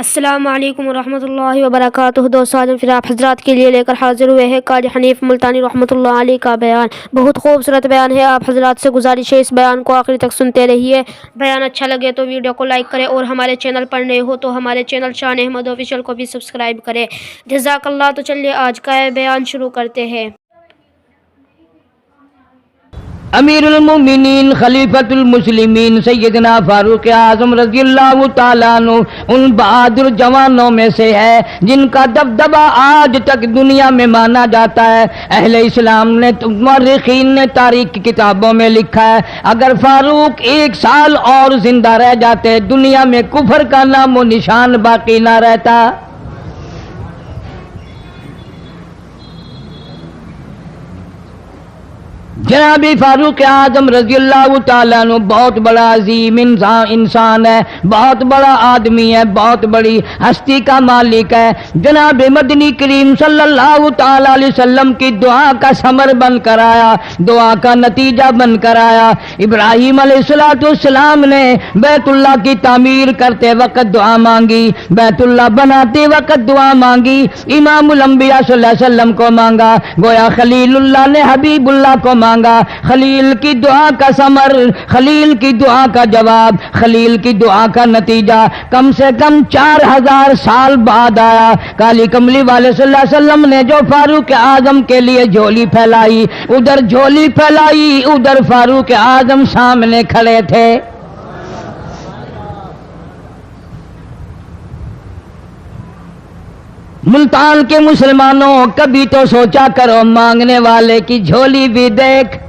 السلام علیکم ورحمۃ اللہ وبرکاتہ۔ دوستو آج ہم پھر آپ حضرات کے لیے لے کر حاضر ہوئے ہیں قاضی حنیف ملتانی رحمۃ اللہ علیہ کا بیان۔ بہت خوبصورت بیان ہے، آپ حضرات سے گزارش ہے اس بیان کو آخری تک سنتے رہیے۔ بیان اچھا لگے تو ویڈیو کو لائک کریں اور ہمارے چینل پر نئے ہو تو ہمارے چینل شان احمد آفیشیل کو بھی سبسکرائب کریں، جزاک اللہ۔ تو چلیے آج کا بیان شروع کرتے ہیں۔ امیر المومنین خلیفۃ المسلمین سیدنا فاروق اعظم رضی اللہ تعالیٰ عنہ ان بہادر جوانوں میں سے ہے جن کا دبدبہ آج تک دنیا میں مانا جاتا ہے۔ اہل اسلام نے مورخین نے تاریخ کی کتابوں میں لکھا ہے اگر فاروق ایک سال اور زندہ رہ جاتے دنیا میں کفر کا نام و نشان باقی نہ رہتا۔ جناب فاروق اعظم رضی اللہ تعالیٰ عنہ بہت بڑا عظیم انسان ہے، بہت بڑا آدمی ہے، بہت بڑی ہستی کا مالک ہے۔ جناب مدنی کریم صلی اللہ تعالیٰ علیہ وسلم کی دعا کا ثمر بن کر آیا، دعا کا نتیجہ بن کر آیا۔ ابراہیم علیہ السلام نے بیت اللہ کی تعمیر کرتے وقت دعا مانگی، بیت اللہ بناتے وقت دعا مانگی، امام الانبیاء صلی اللہ علیہ وسلم کو مانگا، گویا خلیل اللہ نے حبیب اللہ کو مانگا۔ خلیل کی دعا کا ثمر، خلیل کی دعا کا جواب، خلیل کی دعا کا نتیجہ کم سے کم 4000 سال بعد آیا۔ کالی کملی والے صلی اللہ علیہ وسلم نے جو فاروق اعظم کے لیے جھولی پھیلائی، ادھر جھولی پھیلائی، ادھر فاروق اعظم سامنے کھڑے تھے۔ ملتان کے مسلمانوں کبھی تو سوچا کرو مانگنے والے کی جھولی بھی دیکھ۔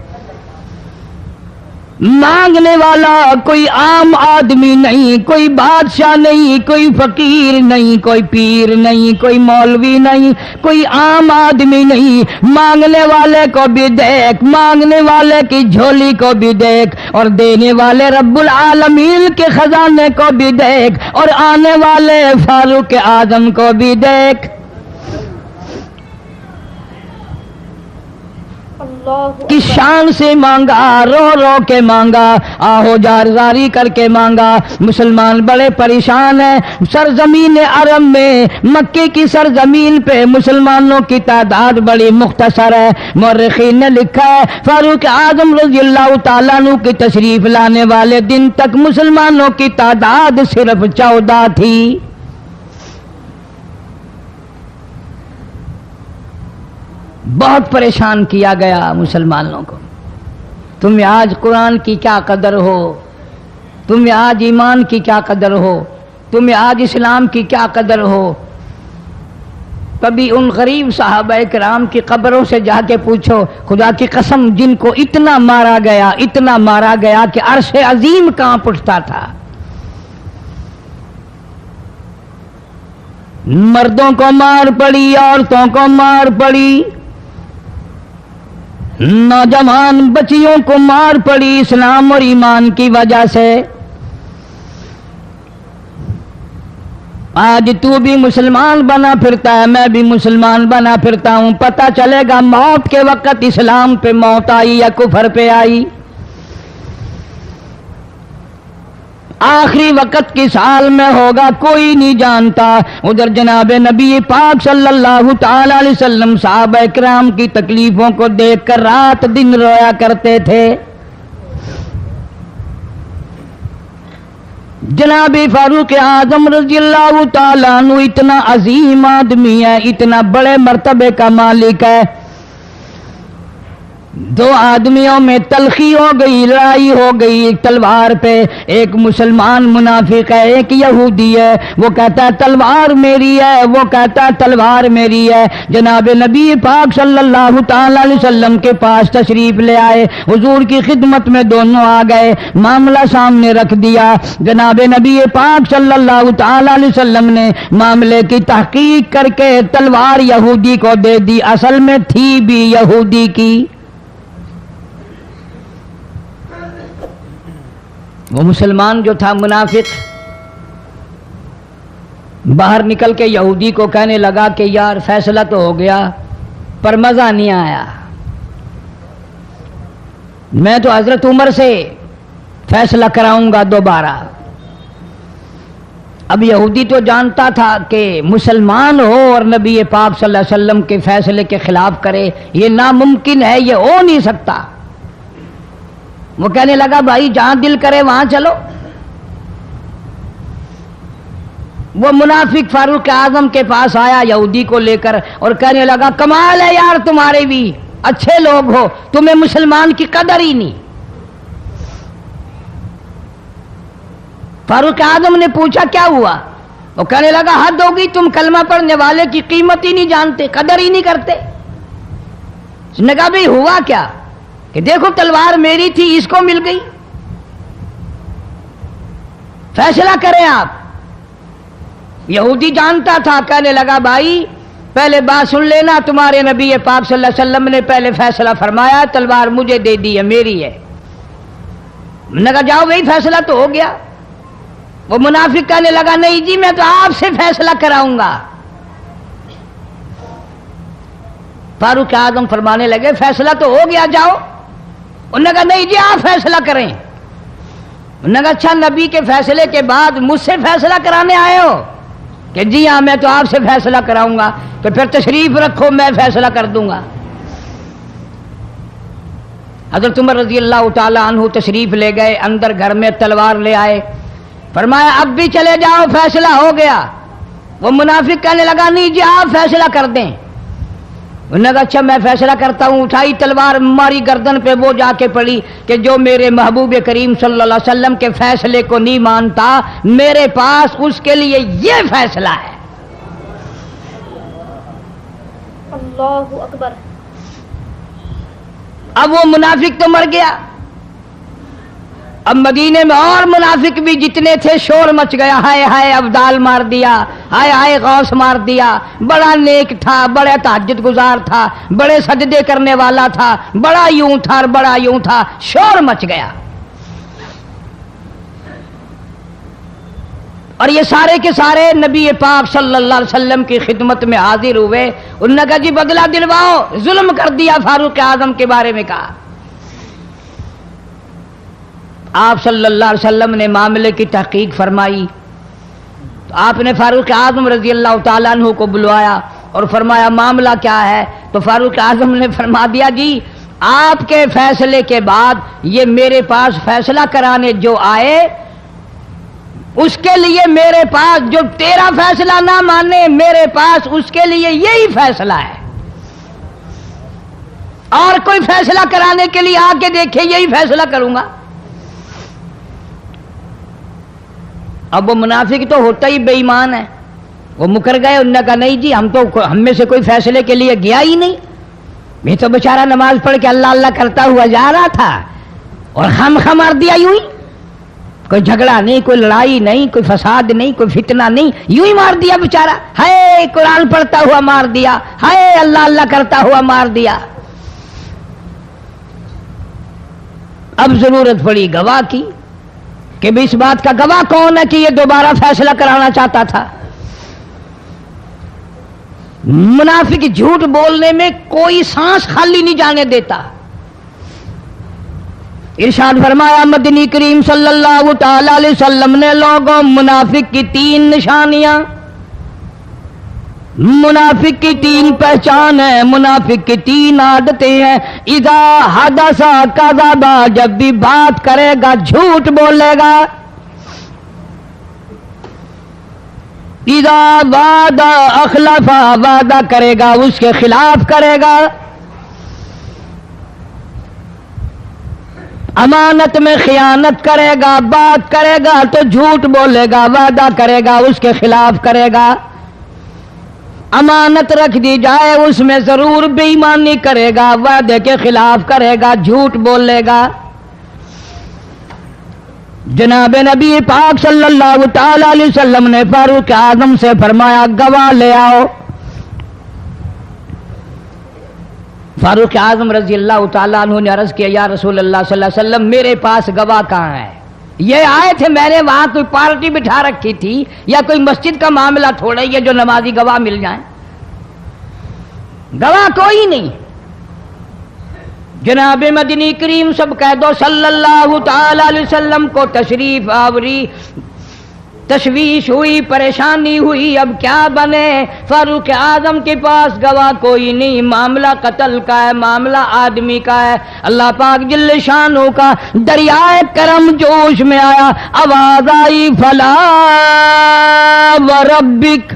مانگنے والا کوئی عام آدمی نہیں، کوئی بادشاہ نہیں، کوئی فقیر نہیں، کوئی پیر نہیں، کوئی مولوی نہیں، کوئی عام آدمی نہیں۔ مانگنے والے کو بھی دیکھ، مانگنے والے کی جھولی کو بھی دیکھ، اور دینے والے رب العالمین کے خزانے کو بھی دیکھ، اور آنے والے فاروق اعظم کو بھی دیکھ۔ کس شان سے مانگا، رو رو کے مانگا، آہو جار زاری کر کے مانگا۔ مسلمان بڑے پریشان ہیں۔ سرزمین عرب میں، مکے کی سرزمین پہ مسلمانوں کی تعداد بڑی مختصر ہے۔ مورخین نے لکھا ہے فاروق اعظم رضی اللہ تعالیٰ عنہ کی تشریف لانے والے دن تک مسلمانوں کی تعداد صرف 14 تھی۔ بہت پریشان کیا گیا مسلمانوں کو۔ تمہیں آج قرآن کی کیا قدر ہو، تمہیں آج ایمان کی کیا قدر ہو، تمہیں آج اسلام کی کیا قدر ہو۔ کبھی ان غریب صحابہ کرام کی قبروں سے جا کے پوچھو، خدا کی قسم جن کو اتنا مارا گیا، اتنا مارا گیا کہ عرش عظیم کانپ اٹھتا تھا۔ مردوں کو مار پڑی، عورتوں کو مار پڑی، نوجوان بچیوں کو مار پڑی اسلام اور ایمان کی وجہ سے۔ آج تو بھی مسلمان بنا پھرتا ہے، میں بھی مسلمان بنا پھرتا ہوں، پتہ چلے گا موت کے وقت اسلام پہ موت آئی یا کفر پہ آئی۔ آخری وقت کس حال میں ہوگا کوئی نہیں جانتا۔ ادھر جناب نبی پاک صلی اللہ تعالی علیہ وسلم صحابہ کرام کی تکلیفوں کو دیکھ کر رات دن رویا کرتے تھے۔ جناب فاروق اعظم رضی اللہ تعالیٰ عنہ اتنا عظیم آدمی ہے، اتنا بڑے مرتبے کا مالک ہے۔ دو آدمیوں میں تلخی ہو گئی، لڑائی ہو گئی ایک تلوار پہ۔ ایک مسلمان منافق ہے، ایک یہودی ہے، وہ کہتا ہے تلوار میری ہے، وہ کہتا ہے تلوار میری ہے۔ جناب نبی پاک صلی اللہ تعالی علیہ وسلم کے پاس تشریف لے آئے، حضور کی خدمت میں دونوں آ گئے، معاملہ سامنے رکھ دیا۔ جناب نبی پاک صلی اللہ تعالی علیہ وسلم نے معاملے کی تحقیق کر کے تلوار یہودی کو دے دی، اصل میں تھی بھی یہودی کی۔ وہ مسلمان جو تھا منافق باہر نکل کے یہودی کو کہنے لگا کہ یار فیصلہ تو ہو گیا پر مزہ نہیں آیا، میں تو حضرت عمر سے فیصلہ کراؤں گا دوبارہ۔ اب یہودی تو جانتا تھا کہ مسلمان ہو اور نبی پاک صلی اللہ علیہ وسلم کے فیصلے کے خلاف کرے، یہ ناممکن ہے، یہ ہو نہیں سکتا۔ وہ کہنے لگا بھائی جہاں دل کرے وہاں چلو۔ وہ منافق فاروق اعظم کے پاس آیا یہودی کو لے کر اور کہنے لگا کمال ہے یار تمہارے بھی، اچھے لوگ ہو، تمہیں مسلمان کی قدر ہی نہیں۔ فاروق اعظم نے پوچھا کیا ہوا؟ وہ کہنے لگا حد ہوگی، تم کلمہ پڑھنے والے کی قیمت ہی نہیں جانتے، قدر ہی نہیں کرتے۔ اس نے کہا بھئی ہوا کیا؟ کہ دیکھو تلوار میری تھی، اس کو مل گئی، فیصلہ کریں آپ۔ یہودی جانتا تھا، کہنے لگا بھائی پہلے بات سن لینا، تمہارے نبی پاک صلی اللہ علیہ وسلم نے پہلے فیصلہ فرمایا، تلوار مجھے دے دی ہے، میری ہے۔ میں نے کہا جاؤ بھائی فیصلہ تو ہو گیا۔ وہ منافق کہنے لگا نہیں جی میں تو آپ سے فیصلہ کراؤں گا۔ فاروق اعظم فرمانے لگے فیصلہ تو ہو گیا جاؤ۔ انہوں نے کہا نہیں جی آپ فیصلہ کریں۔ انہوں نے کہا اچھا نبی کے فیصلے کے بعد مجھ سے فیصلہ کرانے آئے ہو؟ کہ جی ہاں میں تو آپ سے فیصلہ کراؤں گا، تو پھر تشریف رکھو میں فیصلہ کر دوں گا۔ حضرت عمر رضی اللہ تعالی عنہ تشریف لے گئے، اندر گھر میں تلوار لے آئے، فرمایا اب بھی چلے جاؤ فیصلہ ہو گیا۔ وہ منافق کہنے لگا نہیں جی آپ فیصلہ کر دیں۔ انہوں نے کہا اچھا میں فیصلہ کرتا ہوں۔ اٹھائی تلوار، ماری گردن پہ، وہ جا کے پڑی کہ جو میرے محبوب کریم صلی اللہ علیہ وسلم کے فیصلے کو نہیں مانتا، میرے پاس اس کے لیے یہ فیصلہ ہے۔ اللہ اکبر۔ اب وہ منافق تو مر گیا، اب مدینے میں اور منافق بھی جتنے تھے شور مچ گیا، ہائے ہائے ابدال مار دیا، ہائے ہائے غوث مار دیا، بڑا نیک تھا، بڑا تہجد گزار تھا، بڑے سجدے کرنے والا تھا، بڑا یوں تھا اور بڑا یوں تھا، شور مچ گیا۔ اور یہ سارے کے سارے نبی پاک صلی اللہ علیہ وسلم کی خدمت میں حاضر ہوئے۔ انہوں نے کہا جی بدلہ دلواؤ، ظلم کر دیا فاروق اعظم کے بارے میں کہا۔ آپ صلی اللہ علیہ وسلم نے معاملے کی تحقیق فرمائی تو آپ نے فاروق اعظم رضی اللہ تعالیٰ عنہ کو بلوایا اور فرمایا معاملہ کیا ہے؟ تو فاروق اعظم نے فرما دیا جی آپ کے فیصلے کے بعد یہ میرے پاس فیصلہ کرانے جو آئے، اس کے لیے میرے پاس جو تیرا فیصلہ نہ مانے، میرے پاس اس کے لیے یہی فیصلہ ہے، اور کوئی فیصلہ کرانے کے لیے آ کے دیکھے یہی فیصلہ کروں گا۔ اب وہ منافق تو ہوتا ہی بے ایمان ہے، وہ مکر گئے۔ انہوں نے کہا نہیں جی ہم میں سے کوئی فیصلے کے لیے گیا ہی نہیں، میں تو بیچارہ نماز پڑھ کے اللہ اللہ کرتا ہوا جا رہا تھا اور خم مار دیا یوں ہی، کوئی جھگڑا نہیں، کوئی لڑائی نہیں، کوئی فساد نہیں، کوئی فتنہ نہیں، یوں ہی مار دیا بیچارہ، ہائے قرآن پڑھتا ہوا مار دیا، ہائے اللہ اللہ کرتا ہوا مار دیا۔ اب ضرورت پڑی گواہ کی کہ بھی اس بات کا گواہ کون ہے کہ یہ دوبارہ فیصلہ کرانا چاہتا تھا۔ منافق جھوٹ بولنے میں کوئی سانس خالی نہیں جانے دیتا۔ ارشاد فرمایا مدنی کریم صلی اللہ تعالی علیہ وسلم نے لوگوں منافق کی 3 نشانیاں، منافق کی 3 پہچان ہے، منافق کی 3 عادتیں ہیں۔ اذا حدث کذب، جب بھی بات کرے گا جھوٹ بولے گا۔ اذا وعد اخلف، وعدہ کرے گا اس کے خلاف کرے گا۔ امانت میں خیانت کرے گا، بات کرے گا تو جھوٹ بولے گا، وعدہ کرے گا اس کے خلاف کرے گا۔ امانت رکھ دی جائے اس میں ضرور بے ایمانی کرے گا، وعدے کے خلاف کرے گا، جھوٹ بولے گا۔ جناب نبی پاک صلی اللہ تعالی علیہ وسلم نے فاروق اعظم سے فرمایا گواہ لے آؤ۔ فاروق اعظم رضی اللہ تعالیٰ عنہ نے عرض کیا یا رسول اللہ صلی اللہ علیہ وسلم میرے پاس گواہ کہاں ہے؟ یہ آئے تھے، میں نے وہاں کوئی پارٹی بٹھا رکھی تھی یا کوئی مسجد کا معاملہ تھوڑا ہی ہے جو نمازی گواہ مل جائیں، گواہ کوئی نہیں۔ جناب مدنی کریم سب کہہ دو صلی اللہ تعالی علیہ وسلم کو تشریف آوری تشویش ہوئی، پریشانی ہوئی، اب کیا بنے؟ فاروق اعظم کے پاس گواہ کوئی نہیں، معاملہ قتل کا ہے، معاملہ آدمی کا ہے۔ اللہ پاک جل شانہ کا دریائے کرم جوش میں آیا، آواز آئی فلا وربک۔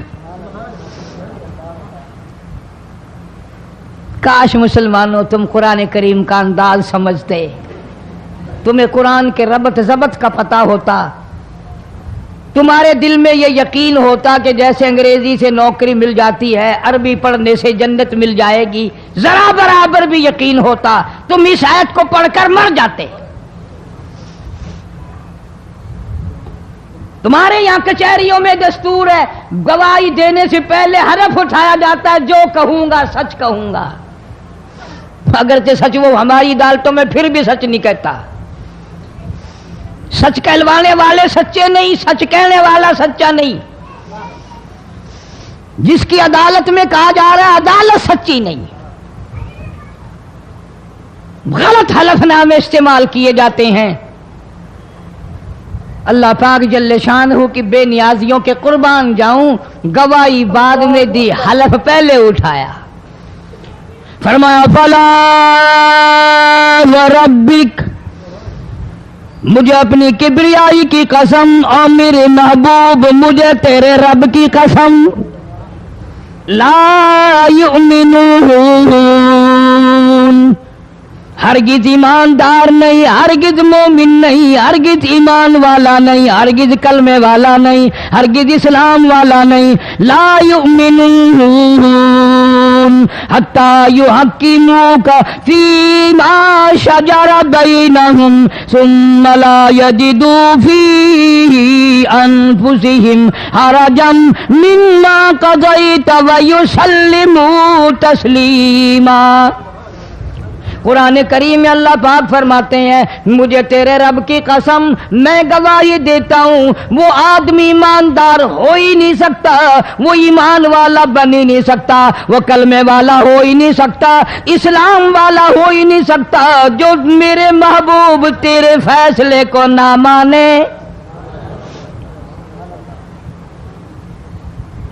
کاش مسلمانوں تم قرآن کریم کا انداز سمجھتے، تمہیں قرآن کے ربط ضبط کا پتہ ہوتا، تمہارے دل میں یہ یقین ہوتا کہ جیسے انگریزی سے نوکری مل جاتی ہے، عربی پڑھنے سے جنت مل جائے گی، ذرا برابر بھی یقین ہوتا تم اس آیت کو پڑھ کر مر جاتے۔ تمہارے یہاں کچہریوں میں دستور ہے، گواہی دینے سے پہلے حرف اٹھایا جاتا ہے، جو کہوں گا سچ کہوں گا، اگرچہ سچ وہ ہماری عدالتوں میں پھر بھی سچ نہیں کہتا۔ سچ کہلوانے والے سچے نہیں، سچ کہنے والا سچا نہیں۔ جس کی عدالت میں کہا جا رہا ہے عدالت سچی نہیں، غلط حلف نامے استعمال کیے جاتے ہیں۔ اللہ پاک جل شانہ کی بے نیازیوں کے قربان جاؤں، گواہی بعد میں دی، حلف پہلے اٹھایا۔ فرمایا فلا وربک، مجھے اپنی کبریائی کی قسم اور میرے محبوب مجھے تیرے رب کی قسم، لا یؤمنون، ہرگز ایماندار نہیں، ہرگز مومن نہیں، ہرگز ایمان والا نہیں، ہرگز کلمے والا نہیں، ہرگز اسلام والا نہیں، لا یؤمنون حتی یحکموک فیما شجر بینہم ثم لا یجدوا فی انفسہم حرجا مما قضیت ویسلموا تسلیما۔ قرآن کریم میں اللہ پاک فرماتے ہیں مجھے تیرے رب کی قسم، میں گواہی دیتا ہوں وہ آدمی ایماندار ہو ہی نہیں سکتا، وہ ایمان والا بن ہی نہیں سکتا، وہ کلمے والا ہو ہی نہیں سکتا، اسلام والا ہو ہی نہیں سکتا جو میرے محبوب تیرے فیصلے کو نہ مانے،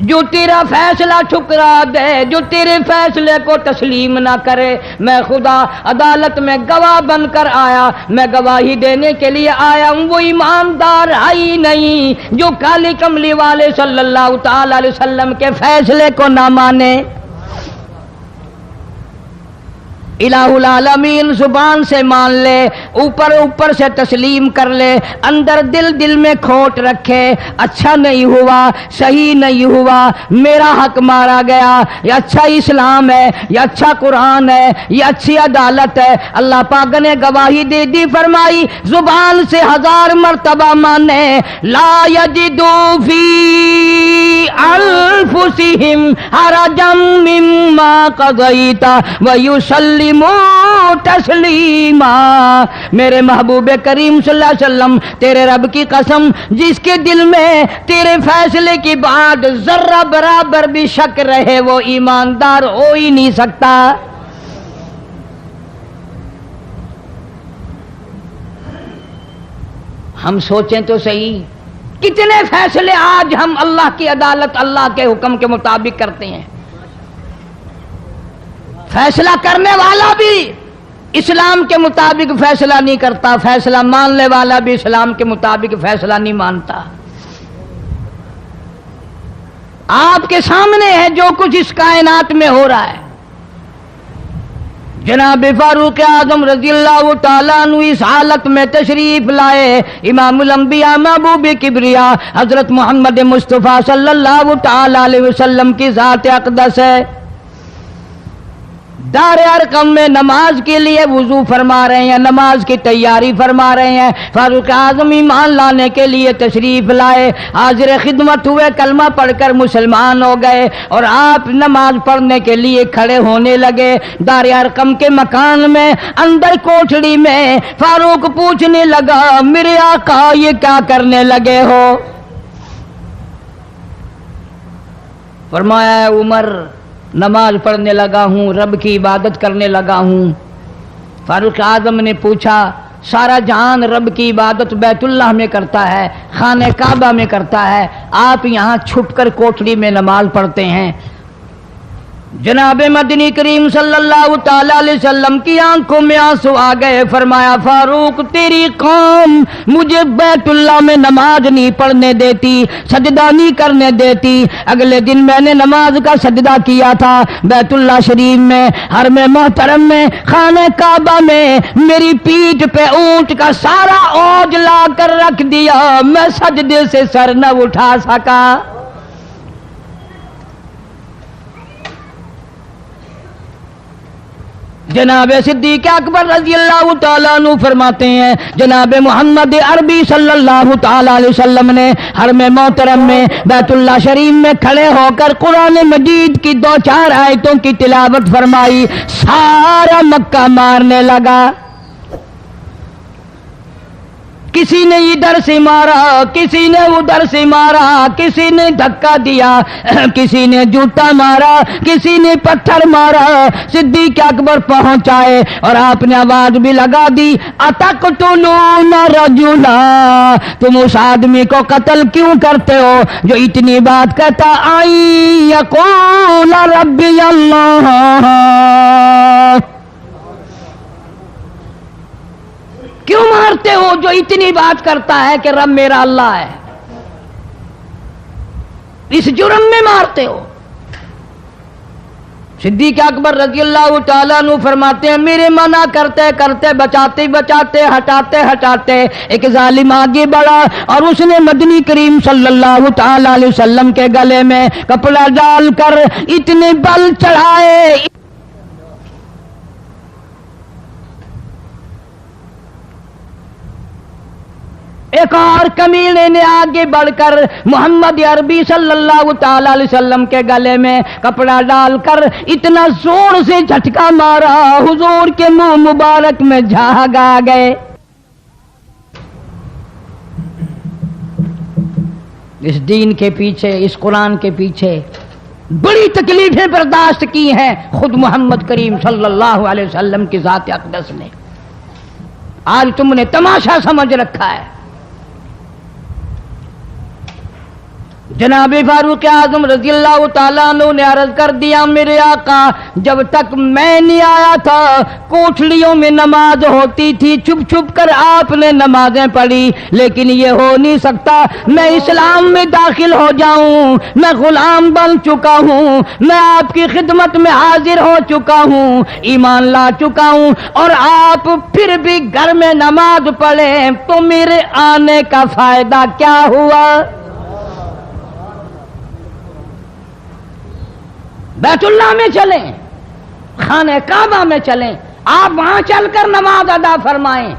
جو تیرا فیصلہ ٹھکرا دے، جو تیرے فیصلے کو تسلیم نہ کرے۔ میں خدا عدالت میں گواہ بن کر آیا، میں گواہی دینے کے لیے آیا ہوں، وہ ایماندار ہے ہی نہیں جو کالی کملی والے صلی اللہ تعالی علیہ وسلم کے فیصلے کو نہ مانے۔ الہ العالمین زبان سے مان لے، اوپر اوپر سے تسلیم کر لے، اندر دل میں کھوٹ رکھے، اچھا نہیں ہوا، صحیح نہیں ہوا، میرا حق مارا گیا، یہ اچھا اسلام ہے، یہ اچھا قرآن ہے، یہ اچھی عدالت ہے۔ اللہ پاک نے گواہی دے دی، فرمائی زبان سے 1000 مرتبہ مانے، لا یجدو فی انفسہم حرجا مما قضیت ویسلموا تسلیما۔ میرے محبوب کریم صلی اللہ علیہ وسلم تیرے رب کی قسم، جس کے دل میں تیرے فیصلے کی بات ذرہ برابر بھی شک رہے وہ ایماندار ہو ہی نہیں سکتا۔ ہم سوچیں تو صحیح، کتنے فیصلے آج ہم اللہ کی عدالت، اللہ کے حکم کے مطابق کرتے ہیں۔ فیصلہ کرنے والا بھی اسلام کے مطابق فیصلہ نہیں کرتا، فیصلہ ماننے والا بھی اسلام کے مطابق فیصلہ نہیں مانتا۔ آپ کے سامنے ہے جو کچھ اس کائنات میں ہو رہا ہے۔ جناب فاروق اعظم رضی اللہ تعالیٰ عنہ اس حالت میں تشریف لائے، امام الانبیاء محبوب کبریا حضرت محمد مصطفیٰ صلی اللہ تعالیٰ علیہ وسلم کی ذات اقدس ہے۔ دار ارقم میں نماز کے لیے وضو فرما رہے ہیں، نماز کی تیاری فرما رہے ہیں۔ فاروق اعظم ایمان لانے کے لیے تشریف لائے، حاضر خدمت ہوئے، کلمہ پڑھ کر مسلمان ہو گئے، اور آپ نماز پڑھنے کے لیے کھڑے ہونے لگے۔ دار ارقم کے مکان میں اندر کوٹھڑی میں فاروق پوچھنے لگا میرے آقا یہ کیا کرنے لگے ہو؟ فرمایا عمر نماز پڑھنے لگا ہوں، رب کی عبادت کرنے لگا ہوں۔ فاروق اعظم نے پوچھا سارا جہان رب کی عبادت بیت اللہ میں کرتا ہے، خانہ کعبہ میں کرتا ہے، آپ یہاں چھپ کر کوٹھڑی میں نماز پڑھتے ہیں۔ جناب مدنی کریم صلی اللہ تعالی علیہ وسلم کی آنکھوں میں آنسو آ گئے، فرمایا فاروق تیری قوم مجھے بیت اللہ میں نماز نہیں پڑھنے دیتی، سجدہ نہیں کرنے دیتی۔ اگلے دن میں نے نماز کا سجدہ کیا تھا بیت اللہ شریف میں، حرم محترم میں، خانہ کعبہ میں، میری پیٹھ پہ اونٹ کا سارا اوج لا کر رکھ دیا، میں سجدے سے سر نہ اٹھا سکا۔ جناب صدیق اکبر رضی اللہ تعالیٰ عنہ فرماتے ہیں جناب محمد عربی صلی اللہ تعالیٰ علیہ وسلم نے حرم محترم میں بیت اللہ شریف میں کھڑے ہو کر قرآن مجید کی 2-4 آیتوں کی تلاوت فرمائی، سارا مکہ مارنے لگا۔ کسی نے ادھر سے مارا، کسی نے ادھر سے مارا، کسی نے دھکا دیا، کسی نے جوتا مارا، کسی نے پتھر مارا۔ صدیق اکبر پہنچائے اور آپ نے آواز بھی لگا دی، اتقتلون رجلا، تم اس آدمی کو قتل کیوں کرتے ہو جو اتنی بات کہتا آئی یقول ربی اللہ، کیوں مارتے ہو جو اتنی بات کرتا ہے کہ رب میرا اللہ ہے؟ اس جرم میں مارتے ہو۔ صدیق اکبر رضی اللہ تعالیٰ عنہ فرماتے ہیں میرے منع کرتے کرتے بچاتے بچاتے ہٹاتے ہٹاتے ایک ظالم آگے بڑھا اور اس نے مدنی کریم صلی اللہ تعالیٰ علیہ وسلم کے گلے میں کپڑا ڈال کر اتنے بل چڑھائے۔ ایک اور کمینے نے آگے بڑھ کر محمد عربی صلی اللہ تعالی علیہ وسلم کے گلے میں کپڑا ڈال کر اتنا زور سے جھٹکا مارا حضور کے منہ مبارک میں جھاگ آ گئے۔ اس دین کے پیچھے، اس قرآن کے پیچھے بڑی تکلیفیں برداشت کی ہیں خود محمد کریم صلی اللہ علیہ وسلم کی ذات اقدس نے۔ آج تم نے تماشا سمجھ رکھا ہے۔ جناب فاروق اعظم رضی اللہ تعالیٰ عنہ نے عرض کر دیا میرے آقا جب تک میں نہیں آیا تھا کوٹھڑیوں میں نماز ہوتی تھی، چھپ چھپ کر آپ نے نمازیں پڑھی، لیکن یہ ہو نہیں سکتا، میں اسلام میں داخل ہو جاؤں، میں غلام بن چکا ہوں، میں آپ کی خدمت میں حاضر ہو چکا ہوں، ایمان لا چکا ہوں، اور آپ پھر بھی گھر میں نماز پڑھیں تو میرے آنے کا فائدہ کیا ہوا؟ بیت اللہ میں چلیں، خانہ کعبہ میں چلیں، آپ وہاں چل کر نماز ادا فرمائیں۔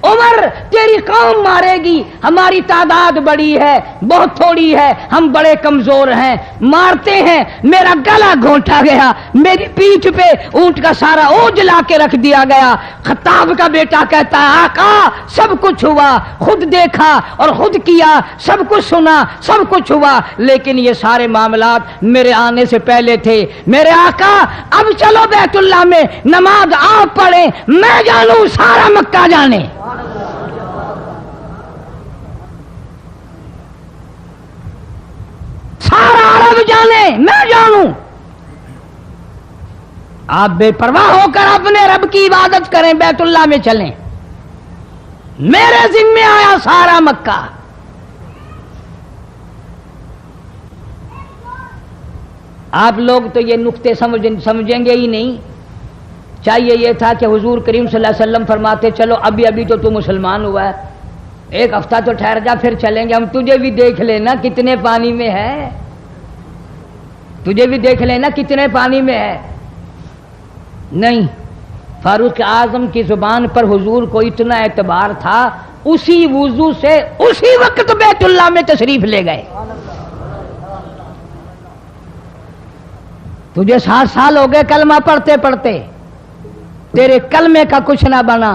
عمر تیری قوم مارے گی، ہماری تعداد بڑی ہے، بہت تھوڑی ہے، ہم بڑے کمزور ہیں، مارتے ہیں، میرا گلا گھونٹا گیا، میری پیٹھ پہ اونٹ کا سارا اوج لا کے رکھ دیا گیا۔ خطاب کا بیٹا کہتا ہے آقا سب کچھ ہوا، خود دیکھا اور خود کیا، سب کچھ سنا، سب کچھ ہوا، لیکن یہ سارے معاملات میرے آنے سے پہلے تھے۔ میرے آقا اب چلو بیت اللہ میں نماز آپ پڑھیں، میں جانوں سارا مکہ جانے۔ سارا عرب جانے، میں جانوں۔ آپ بے پرواہ ہو کر اپنے رب کی عبادت کریں، بیت اللہ میں چلیں، میرے ذمہ آیا سارا مکہ۔ آپ لوگ تو یہ نقطے سمجھیں گے ہی نہیں۔ چاہیے یہ تھا کہ حضور کریم صلی اللہ علیہ وسلم فرماتے چلو ابھی تو مسلمان ہوا ہے، ایک ہفتہ تو ٹھہر جا پھر چلیں گے، ہم تجھے بھی دیکھ لینا کتنے پانی میں ہے، تجھے بھی دیکھ لینا کتنے پانی میں ہے۔ نہیں، فاروق اعظم کی زبان پر حضور کو اتنا اعتبار تھا، اسی وضو سے اسی وقت بیت اللہ میں تشریف لے گئے۔ تجھے 60 سال ہو گئے کلمہ پڑھتے پڑھتے، تیرے کلمے کا کچھ نہ بنا،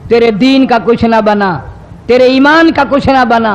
تیرے دین کا کچھ نہ بنا، تیرے ایمان کا کچھ نہ بنا،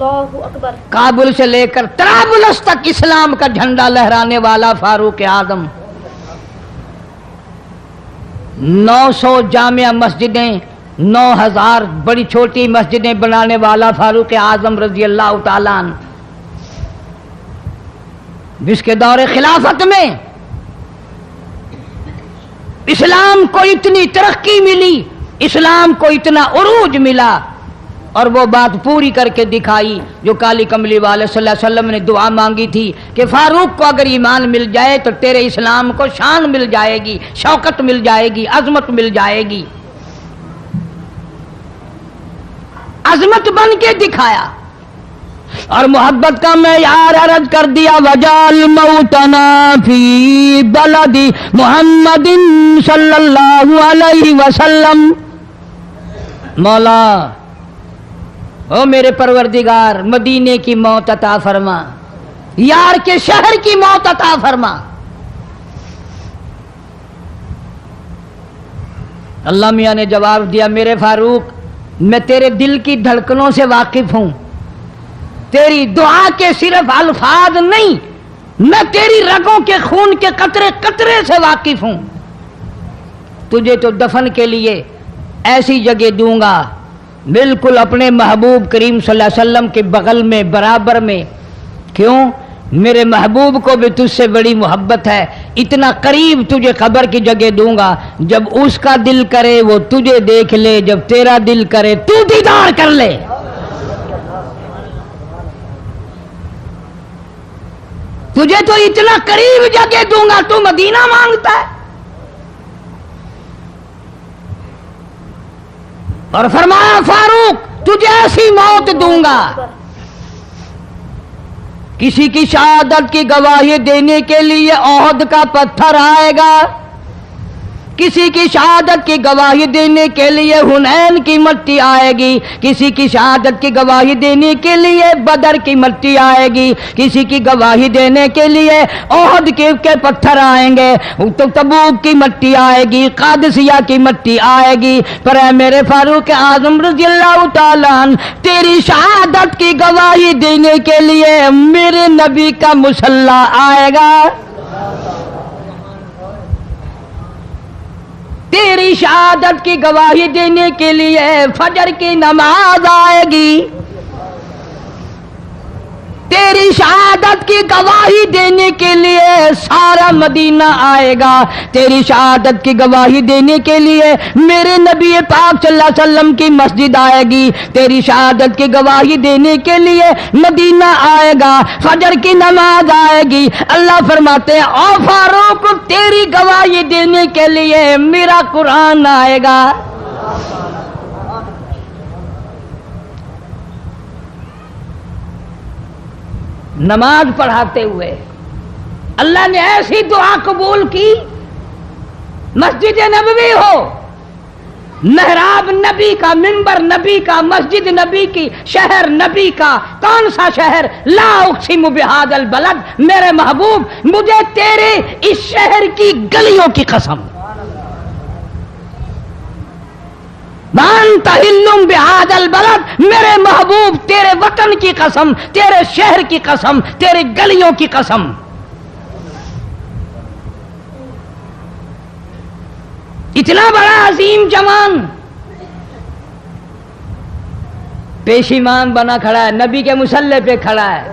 اللہ اکبر. کابل سے لے کر طرابلس تک اسلام کا جھنڈا لہرانے والا فاروق اعظم. 900 جامع مسجدیں، 9000 بڑی چھوٹی مسجدیں بنانے والا فاروق اعظم رضی اللہ تعالیٰ عنہ، جس کے دور خلافت میں اسلام کو اتنی ترقی ملی، اسلام کو اتنا عروج ملا، اور وہ بات پوری کر کے دکھائی جو کالی کملی والے صلی اللہ علیہ وسلم نے دعا مانگی تھی کہ فاروق کو اگر ایمان مل جائے تو تیرے اسلام کو شان مل جائے گی، شوکت مل جائے گی، عظمت مل جائے گی. عظمت بن کے دکھایا اور محبت کا معیار عرض کر دیا. وجعل موتنا فی بلد محمد صلی اللہ علیہ وسلم. مولا او میرے پروردگار، مدینے کی موت عطا فرما، یار کے شہر کی موت عطا فرما. اللہ میاں نے جواب دیا، میرے فاروق میں تیرے دل کی دھڑکنوں سے واقف ہوں، تیری دعا کے صرف الفاظ نہیں، میں تیری رگوں کے خون کے قطرے قطرے سے واقف ہوں. تجھے تو دفن کے لیے ایسی جگہ دوں گا بالکل اپنے محبوب کریم صلی اللہ علیہ وسلم کے بغل میں، برابر میں. کیوں؟ میرے محبوب کو بھی تجھ سے بڑی محبت ہے، اتنا قریب تجھے قبر کی جگہ دوں گا. جب اس کا دل کرے وہ تجھے دیکھ لے، جب تیرا دل کرے تو دیدار کر لے. تجھے تو اتنا قریب جگہ دوں گا، تو مدینہ مانگتا ہے. اور فرمایا فاروق تجھے ایسی موت دوں گا، کسی کی شہادت کی گواہی دینے کے لیے احد کا پتھر آئے گا، کسی کی شہادت کی گواہی دینے کے لیے حنین کی مٹی آئے گی، کسی کی شہادت کی گواہی دینے کے لیے بدر کی مٹی آئے گی، کسی کی گواہی دینے کے لیے احد کے پتھر آئیں گے، تو تبوک کی مٹی آئے گی، قادسیہ کی مٹی آئے گی. پر اے میرے فاروق اعظم رضی اللہ تعالیٰ عنہ، تیری شہادت کی گواہی دینے کے لیے میرے نبی کا مصلی آئے گا، تیری شہادت کی گواہی دینے کے لیے فجر کی نماز آئے گی، تیری شہادت کی گواہی دینے کے لیے سارا مدینہ آئے گا، تیری شہادت کی گواہی دینے کے لیے میرے نبی پاک صلی اللہ علیہ وسلم کی مسجد آئے گی، تیری شہادت کی گواہی دینے کے لیے مدینہ آئے گا، فجر کی نماز آئے گی. اللہ فرماتے ہیں او فاروق تیری گواہی دینے کے لیے میرا قرآن آئے گا. نماز پڑھاتے ہوئے اللہ نے ایسی دعا قبول کی، مسجد نبوی ہو، محراب نبی کا، منبر نبی کا، مسجد نبی کی، شہر نبی کا. کون سا شہر؟ لا اقسم بہذا البلد، میرے محبوب مجھے تیرے اس شہر کی گلیوں کی قسم، وانت حل بہذا البلد، میرے محبوب تیرے وطن کی قسم، تیرے شہر کی قسم، تیرے گلیوں کی قسم. اتنا بڑا عظیم جوان پیشیمان بنا کھڑا ہے، نبی کے مصلی پہ کھڑا ہے،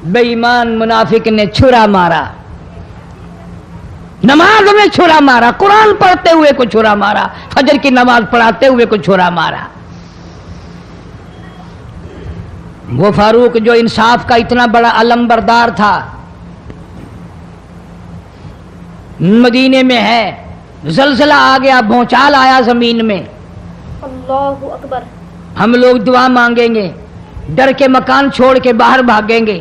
بے ایمان منافق نے چھرا مارا، نماز میں چھرا مارا، قرآن پڑھتے ہوئے کو چھرا مارا، فجر کی نماز پڑھاتے ہوئے کو چھرا مارا. وہ فاروق جو انصاف کا اتنا بڑا علم بردار تھا، مدینے میں ہے، زلزلہ آ گیا، بھونچال آیا زمین میں، اللہ اکبر. ہم لوگ دعا مانگیں گے، ڈر کے مکان چھوڑ کے باہر بھاگیں گے،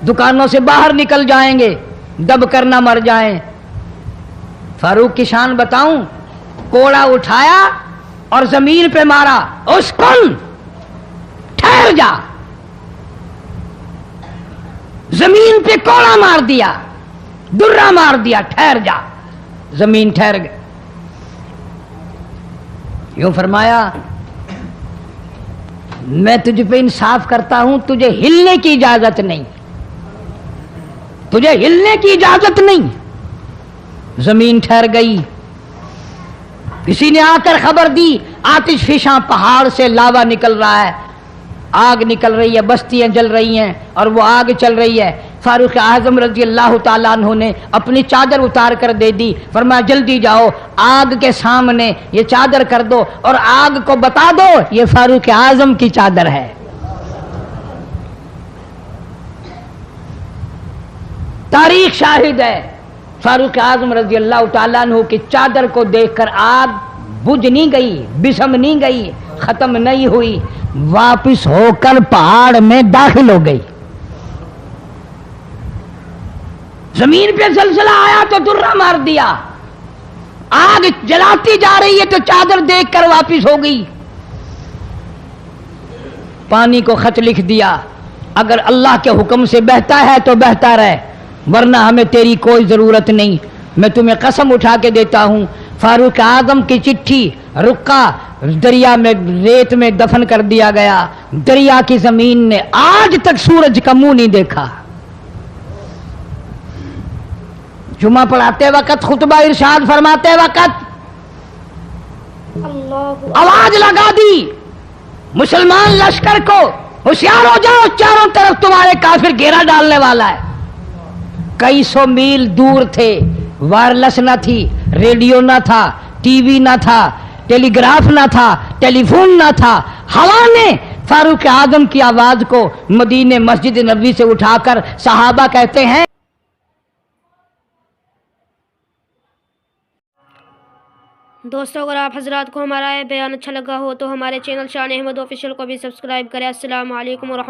دکانوں سے باہر نکل جائیں گے، دب کر نہ مر جائیں. فاروق کی شان بتاؤں، کوڑا اٹھایا اور زمین پہ مارا، اسکن ٹھہر جا، زمین پہ کوڑا مار دیا، درہ مار دیا، ٹھہر جا، زمین ٹھہر گئی. یوں فرمایا میں تجھ پہ انصاف کرتا ہوں، تجھے ہلنے کی اجازت نہیں، تجھے ہلنے کی اجازت نہیں۔ زمین ٹھہر گئی، کسی نے آ کر خبر دی آتش فشاں پہاڑ سے لاوا نکل رہا ہے، آگ نکل رہی ہے، بستیاں جل رہی ہیں اور وہ آگ چل رہی ہے۔ فاروق اعظم رضی اللہ تعالیٰ عنہ نے اپنی چادر اتار کر دے دی، فرمایا جلدی جاؤ آگ کے سامنے یہ چادر کر دو اور آگ کو بتا دو یہ فاروق اعظم کی چادر ہے۔ تاریخ شاہد ہے، فاروق اعظم رضی اللہ تعالیٰ عنہ کی چادر کو دیکھ کر آگ بجھ نہیں گئی، بسم نہیں گئی، ختم نہیں ہوئی، واپس ہو کر پہاڑ میں داخل ہو گئی۔ زمین پہ زلزلہ آیا تو درہ مار دیا، آگ جلاتی جا رہی ہے تو چادر دیکھ کر واپس ہو گئی۔ پانی کو خط لکھ دیا، اگر اللہ کے حکم سے بہتا ہے تو بہتا رہے، ورنہ ہمیں تیری کوئی ضرورت نہیں۔ میں تمہیں قسم اٹھا کے دیتا ہوں، فاروق اعظم کی چٹھی رکا دریا میں ریت میں دفن کر دیا گیا۔ دریا کی زمین نے آج تک سورج کا منہ نہیں دیکھا۔ جمعہ پڑھاتے وقت، خطبہ ارشاد فرماتے وقت آواز لگا دی مسلمان لشکر کو، ہوشیار ہو جاؤ، چاروں طرف تمہارے کافر گھیرا ڈالنے والا ہے۔ کئی سو میل دور تھے، وائرلیس نہ تھی، ریڈیو نہ تھا، ٹی وی نہ تھا، ٹیلی گراف نہ تھا، ٹیلی فون نہ تھا۔ ہوا نے فاروق اعظم کی آواز کو مدینے مسجد نبوی سے اٹھا کر صحابہ کہتے ہیں دوستو اگر آپ حضرات کو ہمارا یہ بیان اچھا لگا ہو تو ہمارے چینل شان احمد آفیشیل کو بھی سبسکرائب کریں۔ السلام علیکم ورحمۃ